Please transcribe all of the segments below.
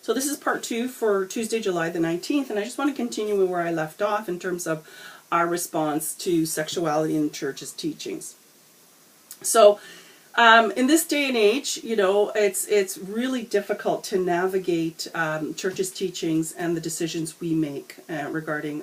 So this is part 2 for Tuesday, July the 19th, and I just want to continue where I left off in terms of our response to sexuality in the church's teachings. So in this day and age, you know, it's really difficult to navigate church's teachings and the decisions we make regarding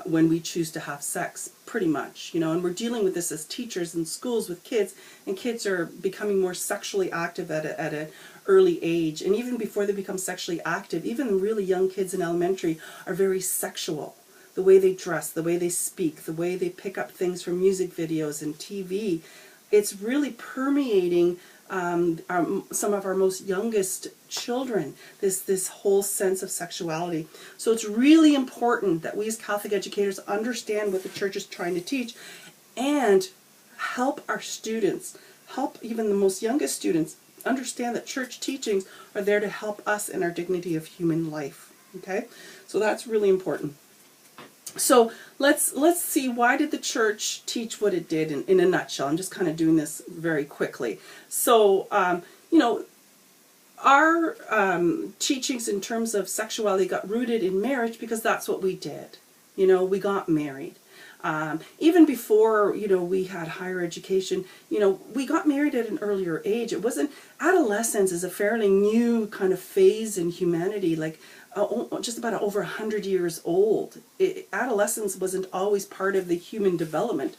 when we choose to have sex, pretty much, you know, and we're dealing with this as teachers in schools with kids, and kids are becoming more sexually active at an early age, and even before they become sexually active, even really young kids in elementary are very sexual. The way they dress, the way they speak, the way they pick up things from music videos and TV, it's really permeating some of our most youngest children, this whole sense of sexuality. So it's really important that we as Catholic educators understand what the church is trying to teach and help our students, help even the most youngest students understand that church teachings are there to help us in our dignity of human life. Okay, so that's really important. So let's see, why did the church teach what it did in a nutshell? I'm just kind of doing this very quickly. So, you know, our teachings in terms of sexuality got rooted in marriage because that's what we did. You know, we got married. Even before, you know, we had higher education, you know, we got married at an earlier age. It wasn't, adolescence is a fairly new kind of phase in humanity, like just about over 100 years old. Adolescence wasn't always part of the human development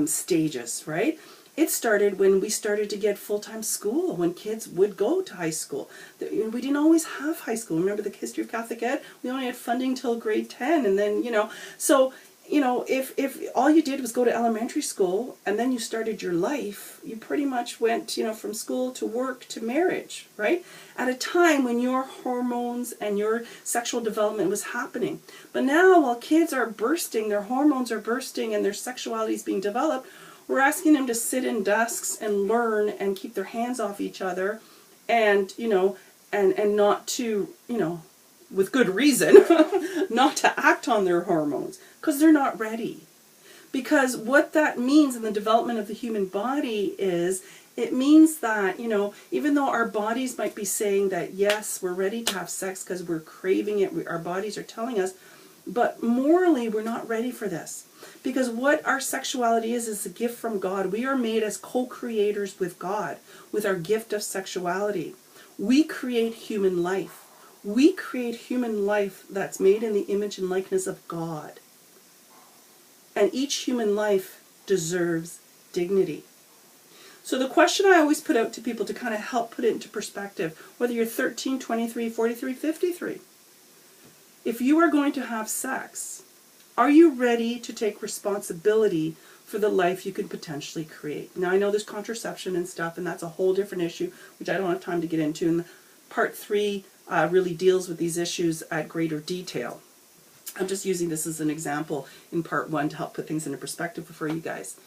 stages, right? It started when we started to get full-time school, when kids would go to high school. We didn't always have high school. Remember the history of Catholic Ed? We only had funding till grade 10, and then, you know, so, you know, if all you did was go to elementary school and then you started your life, you pretty much went, you know, from school to work to marriage, right? At a time when your hormones and your sexual development was happening. But now, while kids are bursting, their hormones are bursting and their sexuality is being developed, we're asking them to sit in desks and learn and keep their hands off each other and, you know, and not to, you know, with good reason, not to act on their hormones, because they're not ready. Because what that means in the development of the human body is, it means that, you know, even though our bodies might be saying that, yes, we're ready to have sex because we're craving it, our bodies are telling us, but morally we're not ready for this. Because what our sexuality is a gift from God. We are made as co-creators with God, with our gift of sexuality. We create human life. We create human life that's made in the image and likeness of God. And each human life deserves dignity. So the question I always put out to people to kind of help put it into perspective, whether you're 13, 23, 43, 53, if you are going to have sex, are you ready to take responsibility for the life you could potentially create? Now I know there's contraception and stuff, and that's a whole different issue, which I don't have time to get into. And part 3 really deals with these issues at greater detail. I'm just using this as an example in part 1 to help put things into perspective for you guys.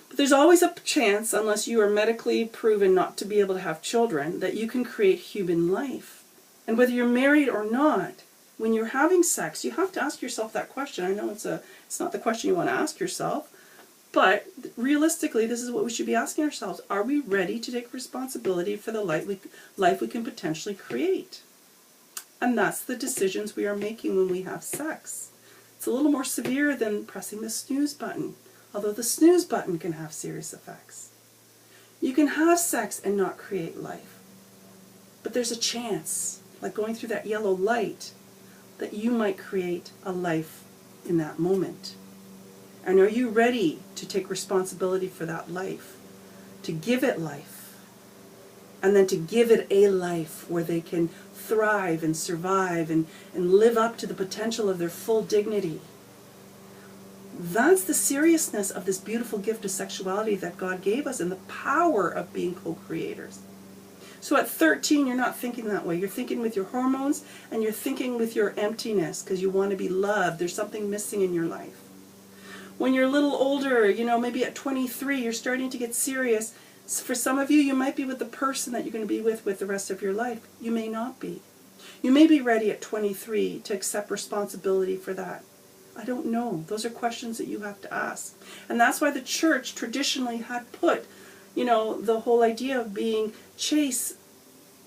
But there's always a chance, unless you are medically proven not to be able to have children, that you can create human life. And whether you're married or not, when you're having sex, you have to ask yourself that question. I know it's not the question you want to ask yourself, but realistically, this is what we should be asking ourselves. Are we ready to take responsibility for the life we can potentially create? And that's the decisions we are making when we have sex. It's a little more severe than pressing the snooze button, although the snooze button can have serious effects. You can have sex and not create life. But there's a chance, like going through that yellow light, that you might create a life in that moment. And are you ready to take responsibility for that life? To give it life. And then to give it a life where they can thrive and survive and live up to the potential of their full dignity. That's the seriousness of this beautiful gift of sexuality that God gave us and the power of being co-creators. So at 13, you're not thinking that way. You're thinking with your hormones and you're thinking with your emptiness because you want to be loved. There's something missing in your life. When you're a little older, you know, maybe at 23, you're starting to get serious. For some of you, you might be with the person that you're going to be with the rest of your life. You may not be. You may be ready at 23 to accept responsibility for that. I don't know. Those are questions that you have to ask. And that's why the church traditionally had put, you know, the whole idea of being chaste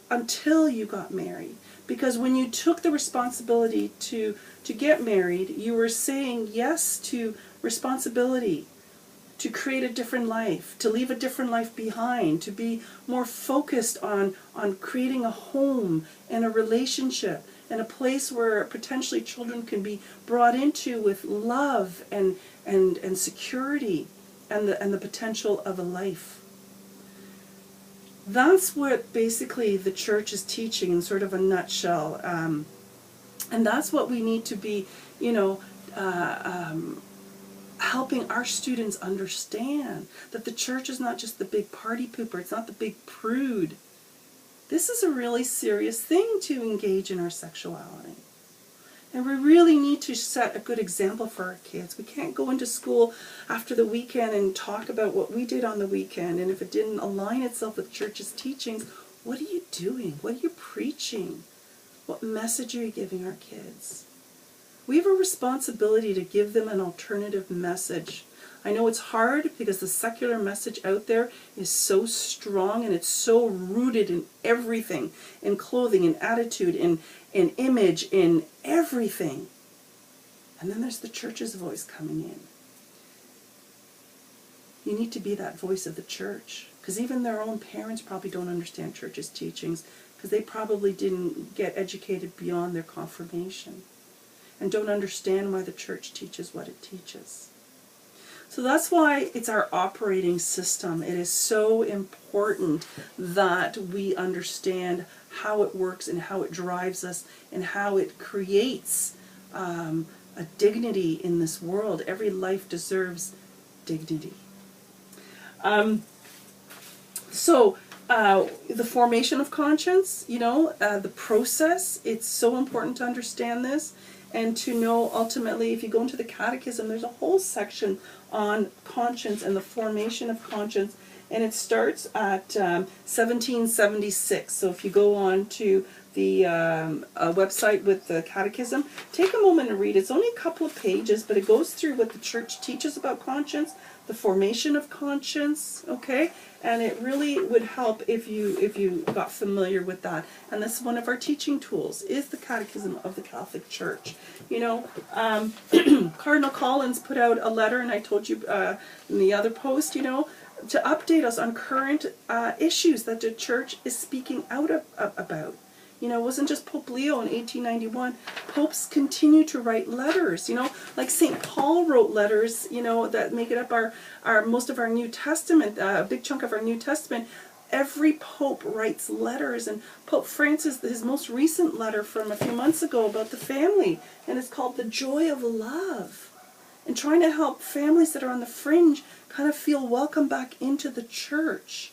until you got married. Because when you took the responsibility to get married, you were saying yes to responsibility, to create a different life, to leave a different life behind, to be more focused on creating a home and a relationship and a place where potentially children can be brought into with love and security and the potential of a life. That's what basically the church is teaching in sort of a nutshell. And that's what we need to be, helping our students understand, that the church is not just the big party pooper, it's not the big prude. This is a really serious thing to engage in our sexuality. And we really need to set a good example for our kids. We can't go into school after the weekend and talk about what we did on the weekend, and if it didn't align itself with church's teachings, what are you doing? What are you preaching? What message are you giving our kids? We have a responsibility to give them an alternative message. I know it's hard because the secular message out there is so strong and it's so rooted in everything, in clothing, in attitude, in image, in everything. And then there's the church's voice coming in. You need to be that voice of the church, because even their own parents probably don't understand church's teachings, because they probably didn't get educated beyond their confirmation and don't understand why the church teaches what it teaches. So that's why it's our operating system. It is so important that we understand how it works and how it drives us and how it creates a dignity in this world. Every life deserves dignity. The formation of conscience, the process, it's so important to understand this. And to know ultimately, if you go into the catechism, there's a whole section on conscience and the formation of conscience. And it starts at 1776. So if you go on to the website with the catechism, take a moment and read. It's only a couple of pages, but it goes through what the church teaches about conscience, the formation of conscience, okay? And it really would help if you got familiar with that. And this is one of our teaching tools, is the Catechism of the Catholic Church. Cardinal Collins put out a letter, and I told you in the other post, to update us on current issues that the church is speaking out about. It wasn't just Pope Leo in 1891. Popes continue to write letters, like St. Paul wrote letters, that make it up our most of our New Testament, a big chunk of our New Testament. Every pope writes letters, and Pope Francis, his most recent letter from a few months ago about the family, and it's called The Joy of Love, and trying to help families that are on the fringe kind of feel welcome back into the church.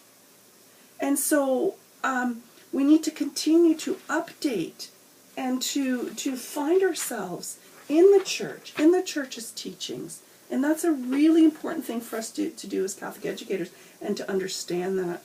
And so we need to continue to update and to find ourselves in the church, in the church's teachings. And that's a really important thing for us to do as Catholic educators, and to understand that.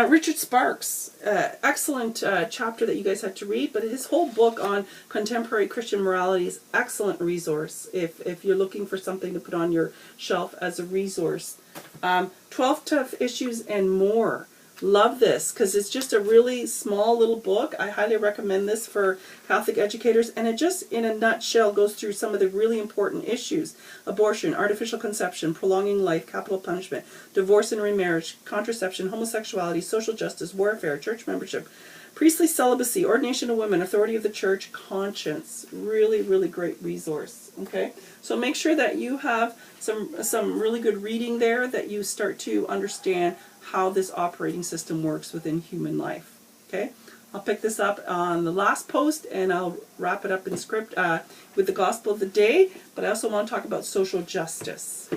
Richard Sparks, excellent chapter that you guys had to read, but his whole book on contemporary Christian morality is an excellent resource if you're looking for something to put on your shelf as a resource. 12 Tough Issues and More. Love this, because it's just a really small little book. I highly recommend this for Catholic educators, and it just, in a nutshell, goes through some of the really important issues: abortion, artificial conception, prolonging life, capital punishment, divorce and remarriage, contraception, homosexuality, social justice, warfare, church membership, priestly celibacy, ordination of women, authority of the church, conscience. Really, really great resource. Okay, so make sure that you have some really good reading there, that you start to understand how this operating system works within human life. Okay, I'll pick this up on the last post, and I'll wrap it up in script with the gospel of the day, but I also want to talk about social justice.